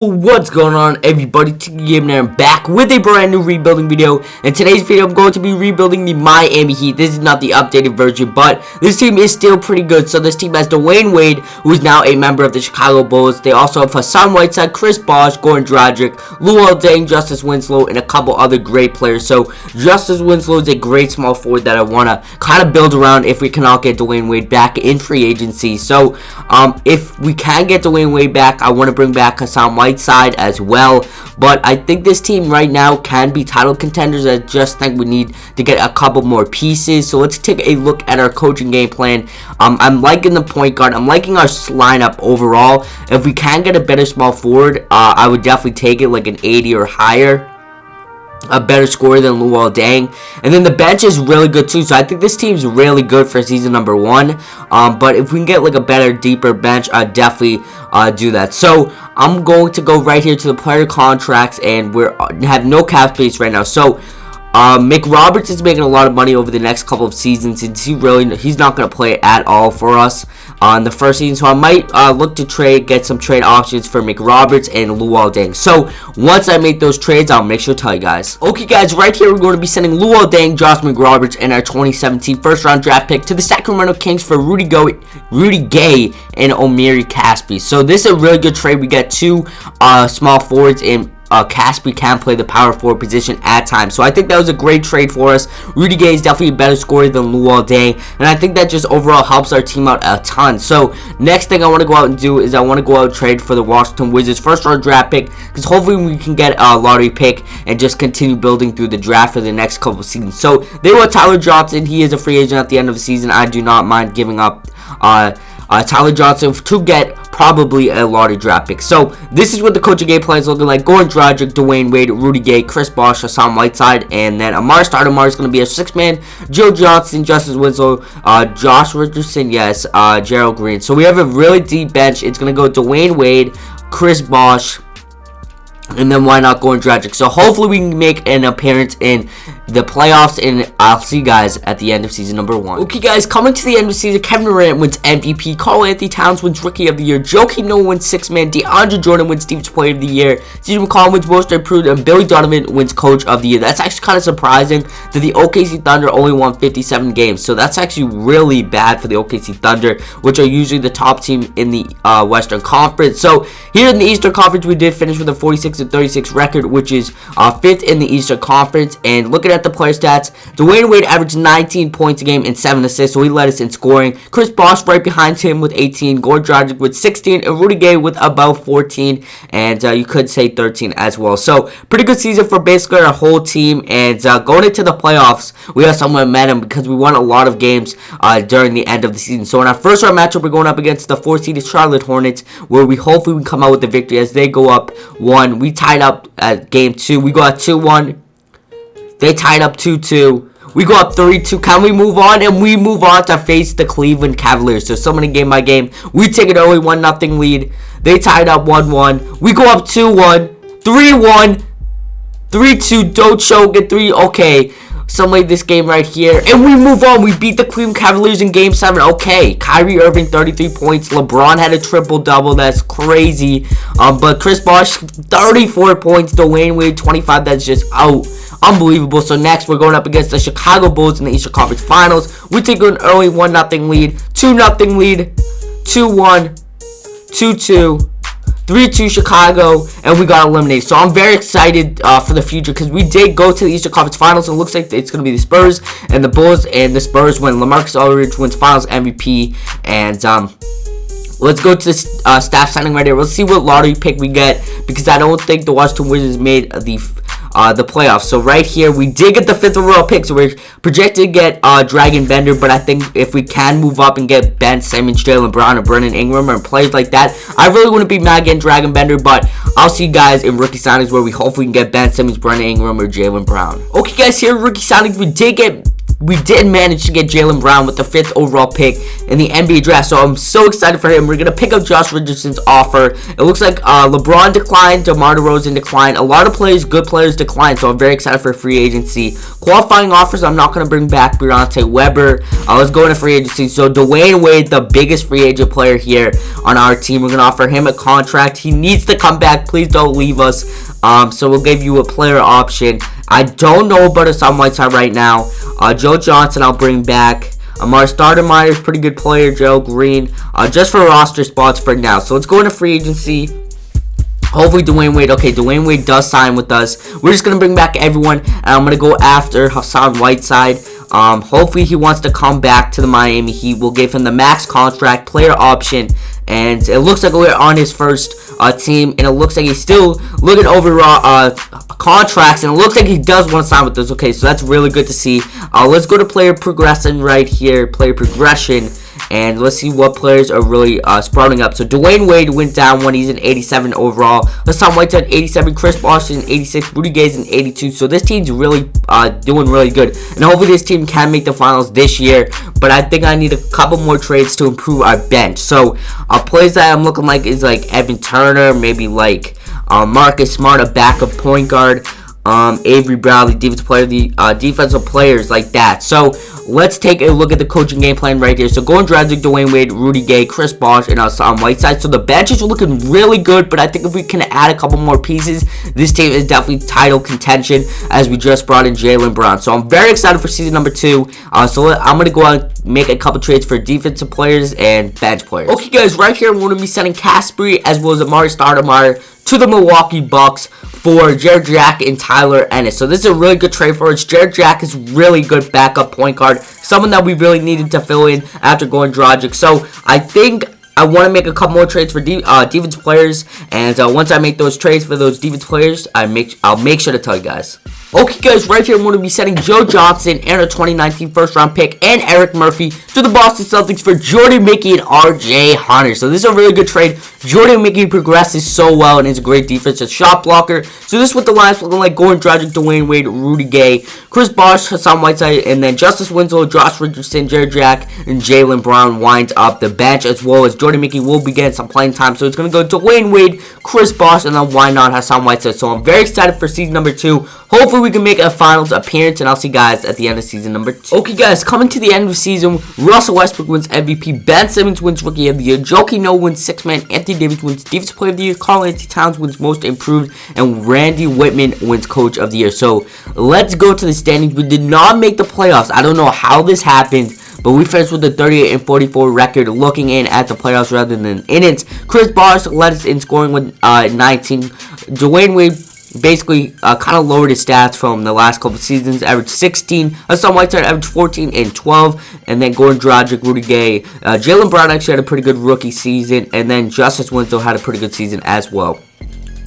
What's going on, everybody? 2K16 here, back with a brand new rebuilding video. In today's video, I'm going to be rebuilding the Miami Heat. This is not the updated version, but this team is still pretty good. So this team has Dwayne Wade, who is now a member of the Chicago Bulls. They also have Hassan Whiteside, Chris Bosh, Goran Dragic, Luol Deng, Justice Winslow, and a couple other great players. So Justice Winslow is a great small forward that I want to kind of build around if we cannot get Dwayne Wade back in free agency. So if we can get Dwayne Wade back, I want to bring back Hassan Whiteside side as well. But I think this team right now can be title contenders. I just think we need to get a couple more pieces. So let's take a look at our coaching game plan. I'm liking the point guard. I'm liking our lineup overall. If we can get a better small forward, I would definitely take it, like an 80 or higher. A better scorer than Luol Deng. And then the bench is really good too. So I think this team's really good for season number 1. But if we can get like a better, deeper bench, I'd definitely do that. So I'm going to go right here to the player contracts, and we have no cap space right now. So McRoberts is making a lot of money over the next couple of seasons, and he's not going to play at all for us on the first season. So I might look to get some trade options for McRoberts and Luol Deng. So once I make those trades, I'll make sure to tell you guys. Okay guys, right here we're going to be sending Luol Deng, Josh McRoberts, and our 2017 first round draft pick to the Sacramento Kings for Rudy Gay and Omiri Kspade. So this is a really good trade. We get two small forwards, and Kspade can play the power forward position at times. So I think that was a great trade for us. Rudy Gay is definitely a better scorer than Luol Deng, and I think that just overall helps our team out a ton. So next thing I want to go out and do is I want to go out and trade for the Washington Wizards first round draft pick, because hopefully we can get a lottery pick and just continue building through the draft for the next couple of seasons. So they want Tyler Johnson. He is a free agent at the end of the season. I do not mind giving up Tyler Johnson to get probably a lottery draft pick. So this is what the coaching game plan is looking like. Goran Dragic, Dwayne Wade, Rudy Gay, Chris Bosh, Hassan Whiteside, and then Amar is going to be a 6-man. Joe Johnson, Justice Winslow, Josh Richardson, yes, Gerald Green. So we have a really deep bench. It's going to go Dwayne Wade, Chris Bosh, and then why not Goran Dragic? So hopefully we can make an appearance in the playoffs, and I'll see you guys at the end of season number 1. Okay guys, coming to the end of the season, Kevin Durant wins MVP, Karl-Anthony Towns wins Rookie of the Year, Joakim Noah wins 6-man, DeAndre Jordan wins Defensive Player of the Year, CJ McCollum wins Most Improved, and Billy Donovan wins Coach of the Year. That's actually kind of surprising that the OKC Thunder only won 57 games. So that's actually really bad for the OKC Thunder, which are usually the top team in the Western Conference. So here in the Eastern Conference, we did finish with a 46-36 record, which is 5th in the Eastern Conference. And looking at the player stats, Dwayne Wade averaged 19 points a game and 7 assists, so he led us in scoring. Chris Bosh right behind him with 18, Goran Dragic with 16, and Rudy Gay with about 14, and you could say 13 as well. So pretty good season for basically our whole team, and going into the playoffs, we have some momentum because we won a lot of games during the end of the season. So in our first round matchup, we're going up against the 4th-seeded Charlotte Hornets, where we hopefully we come out with the victory as they go up 1. We tied up at game 2. We go at 2-1. They tied up 2-2. We go up 3-2. Can we move on? And we move on to face the Cleveland Cavaliers. So summoning game by game. We take an early 1-0 lead. They tied up 1-1. We go up 2-1. 3-1. 3-2. Don't choke at 3. Okay. Summate this game right here. And we move on. We beat the Cleveland Cavaliers in game 7. Okay. Kyrie Irving, 33 points. LeBron had a triple-double. That's crazy. But Chris Bosh, 34 points. Dwayne Wade, 25. That's just out. Unbelievable. So next, we're going up against the Chicago Bulls in the Eastern Conference Finals. We take an early 1-0 lead, 2-0 lead, 2-1, 2-2, 3-2 Chicago, and we got eliminated. So I'm very excited for the future, because we did go to the Eastern Conference Finals, and it looks like it's going to be the Spurs and the Bulls, and the Spurs win. LaMarcus Aldridge wins Finals MVP, and let's go to the staff signing right here. Let's see what lottery pick we get, because I don't think the Washington Wizards made the playoffs. So right here, we did get the 5th overall pick, so we're projected to get Dragon Bender, but I think if we can move up and get Ben Simmons, Jaylen Brown, or Brandon Ingram, or players like that, I really wouldn't be mad getting Dragon Bender, but I'll see you guys in rookie signings where we hopefully can get Ben Simmons, Brandon Ingram, or Jaylen Brown. Okay guys, here in rookie signings, we did get we did manage to get Jaylen Brown with the 5th overall pick in the NBA draft. So I'm so excited for him. We're going to pick up Josh Richardson's offer. It looks like LeBron declined, DeMar DeRozan declined. A lot of players, good players declined. So I'm very excited for free agency. Qualifying offers, I'm not going to bring back Deontay Weber. Let's go into free agency. So Dwayne Wade, the biggest free agent player here on our team. We're going to offer him a contract. He needs to come back. Please don't leave us. So we'll give you a player option. I don't know about Hassan Whiteside right now. Joe Johnson I'll bring back. Amar Stoudemire is pretty good player. Joe Green. Just for roster spots for now. So let's go into free agency. Hopefully Dwayne Wade. Okay, Dwayne Wade does sign with us. We're just going to bring back everyone. And I'm going to go after Hassan Whiteside. Hopefully he wants to come back to the Miami Heat. We'll give him the max contract, player option. And it looks like we're on his first team. And it looks like he's still looking over contracts. And it looks like he does want to sign with us. Okay, so that's really good to see. Let's go to player progression right here. Player progression. And let's see what players are really sprouting up. So Dwayne Wade went down when he's an 87 overall. Hassan Whiteside 87. Chris Bosh is an 86. Rudy Gay's an 82. So this team's really doing really good. And hopefully this team can make the finals this year. But I think I need a couple more trades to improve our bench. So players that I'm looking like is like Evan Turner. Maybe like Marcus Smart, a backup point guard. Avery Bradley, defensive player, the defensive players like that. So let's take a look at the coaching game plan right here. So going Dragic, Dwayne Wade, Rudy Gay, Chris Bosh, and Hassan Whiteside. So the bench is looking really good, but I think if we can add a couple more pieces, this team is definitely title contention as we just brought in Jaylen Brown. So I'm very excited for season number 2. So I'm going to go out and make a couple trades for defensive players and bench players. Okay guys, right here I'm going to be sending Kspade as well as Amari Stoudemire to the Milwaukee Bucks for Jared Jack and Tyler Ennis. So this is a really good trade for us. Jared Jack is really good backup point guard. Someone that we really needed to fill in after going Dragic. So I think I want to make a couple more trades for defensive players. And once I make those trades for those defensive players, I'll make sure to tell you guys. Okay guys, right here I'm going to be sending Joe Johnson and a 2019 first round pick and Eric Murphy to the Boston Celtics for Jordan Mickey and RJ Hunter. So this is a really good trade. Jordan Mickey progresses so well and is a great defensive shot blocker. So this is what the line's looking like. Going Dragic, Dwayne Wade, Rudy Gay, Chris Bosh, Hassan Whiteside, and then Justice Winslow, Josh Richardson, Jared Jack, and Jaylen Brown winds up the bench, as well as Jordan Mickey will be getting some playing time. So it's going to go Dwayne Wade, Chris Bosh, and then why not Hassan Whiteside. So I'm very excited for season number 2. Hopefully we can make a finals appearance, and I'll see you guys at the end of season number 2. Okay guys, coming to the end of the season, Russell Westbrook wins MVP, Ben Simmons wins Rookie of the Year, Joakim Noah wins 6th Man, Anthony Davis wins Defensive Player of the Year, Karl-Anthony Towns wins Most Improved, and Randy Whitman wins Coach of the Year. So let's go to the standings. We did not make the playoffs. I don't know how this happened, but we finished with a 38-44 record, looking in at the playoffs rather than in it. Chris Bosh led us in scoring with 19. Dwayne Wade basically kind of lowered his stats from the last couple of seasons. Averaged 16. Hassan Whiteside averaged 14 and 12. And then Goran Dragic, Rudy Gay. Jaylen Brown actually had a pretty good rookie season. And then Justice Winslow had a pretty good season as well.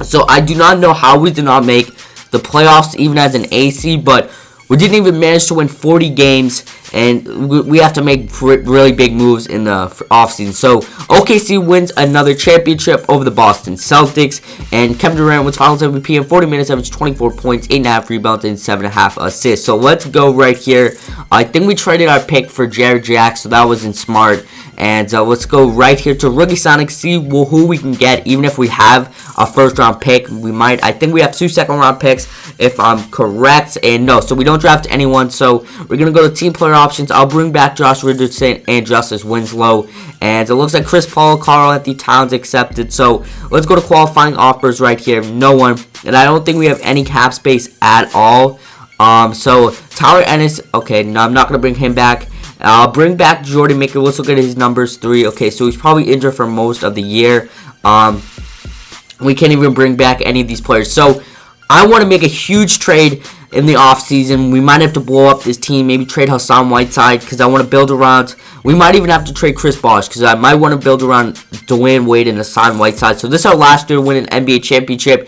So I do not know how we did not make the playoffs even as an AC, but we didn't even manage to win 40 games, and we have to make really big moves in the offseason. So OKC wins another championship over the Boston Celtics, and Kevin Durant wins Finals MVP in 40 minutes, averaged 24 points, 8.5 rebounds, and 7.5 assists. So let's go right here. I think we traded our pick for Jared Jack, so that wasn't smart. And let's go right here to Rookie Sonic, see who we can get. Even if we have a first-round pick, we might. I think we have 2 second-round picks, if I'm correct. And no, so we don't draft anyone. So we're going to go to team player options. I'll bring back Josh Richardson and Justice Winslow. And it looks like Chris Paul, Karl-Anthony Towns accepted. So let's go to qualifying offers right here. No one. And I don't think we have any cap space at all. So Tyler Ennis, okay, no, I'm not going to bring him back. I'll bring back Jordan Mickey. Let's look at his numbers. 3. Okay, so he's probably injured for most of the year. We can't even bring back any of these players. So I want to make a huge trade in the offseason. We might have to blow up this team. Maybe trade Hassan Whiteside because I want to build around. We might even have to trade Chris Bosh because I might want to build around Dwayne Wade and Hassan Whiteside. So this is our last year to win an NBA championship.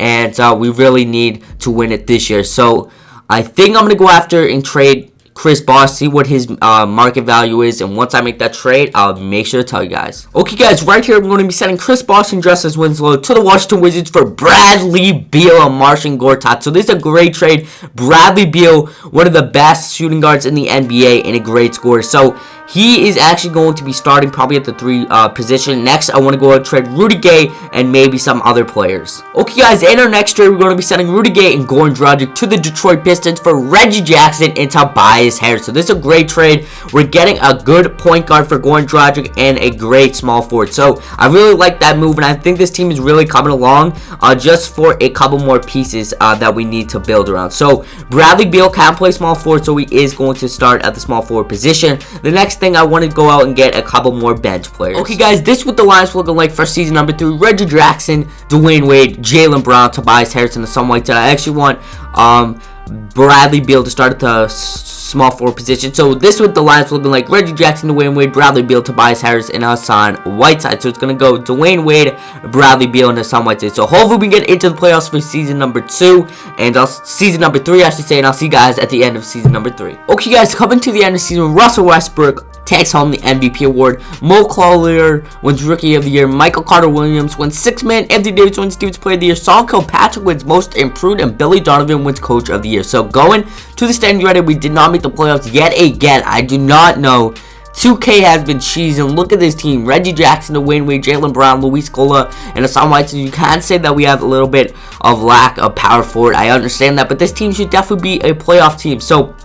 And we really need to win it this year. So I think I'm going to go after and trade Chris Bosh, see what his market value is, and once I make that trade, I'll make sure to tell you guys. Okay, guys, right here, I'm going to be sending Chris Bosh and Justice Winslow to the Washington Wizards for Bradley Beal and Marcin Gortat. So this is a great trade. Bradley Beal, one of the best shooting guards in the NBA and a great scorer. So he is actually going to be starting probably at the 3 position. Next, I want to go and trade Rudy Gay and maybe some other players. Okay, guys, in our next trade, we're going to be sending Rudy Gay and Goran Dragic to the Detroit Pistons for Reggie Jackson and Tobias Harris. So this is a great trade. We're getting a good point guard for Goran Dragic and a great small forward. So I really like that move, and I think this team is really coming along just for a couple more pieces that we need to build around. So Bradley Beal can play small forward, so he is going to start at the small forward position. The next thing, I want to go out and get a couple more bench players. Okay, guys, this is what the line's looking like for season number 3. Reggie Jackson, Dwayne Wade, Jaylen Brown, Tobias Harris, and some like that. I actually want Bradley Beal to start at the small forward position. So this is what the line's looking like: Reggie Jackson, Dwayne Wade, Bradley Beal, Tobias Harris, and Hassan Whiteside. So it's going to go Dwayne Wade, Bradley Beal, and Hassan Whiteside. So hopefully we can get into the playoffs for season number 2 and season number 3, I should say, and I'll see you guys at the end of season number 3. Okay, guys, coming to the end of season, Russell Westbrook takes home the MVP award. Mo Collier wins Rookie of the Year. Michael Carter-Williams wins 6th Man. Anthony Davis wins Defensive Player of the Year. Sean Kilpatrick wins Most Improved, and Billy Donovan wins Coach of the Year. So going to the Standing United, we did not make the playoffs yet again. I do not know. 2K has been cheesing. Look at this team: Reggie Jackson, Dwayne Wade, Jaylen Brown, Luis Scola, and Hassan Whiteside. You can't say that we have a little bit of lack of power forward. I understand that, but this team should definitely be a playoff team. So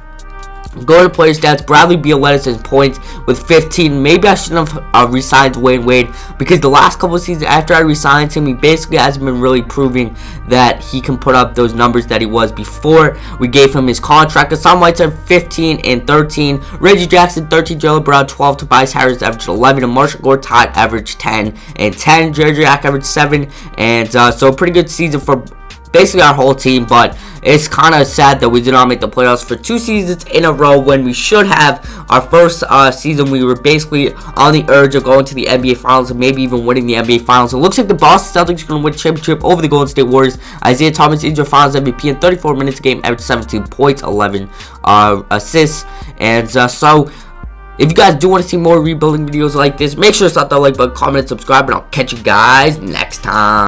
go to player stats. Bradley Beal led us in points with 15. Maybe I shouldn't have re-signed Dwayne Wade, because the last couple of seasons after I re-signed him, he basically hasn't been really proving that he can put up those numbers that he was before we gave him his contract. Hassan Whiteside 15 and 13. Reggie Jackson 13. Jaylen Brown 12. Tobias Harris averaged 11. And Marcin Gortat averaged 10 and 10. Jerry Jack averaged 7. And so a pretty good season for basically our whole team, but it's kind of sad that we did not make the playoffs for 2 seasons in a row when we should have. Our first season, we were basically on the urge of going to the NBA Finals and maybe even winning the NBA Finals. It looks like the Boston Celtics are going to win the championship over the Golden State Warriors. Isaiah Thomas is your Finals MVP in 34 minutes a game, averaged 17 points, 11 assists, and so if you guys do want to see more rebuilding videos like this, make sure to slap that like button, comment, and subscribe, and I'll catch you guys next time.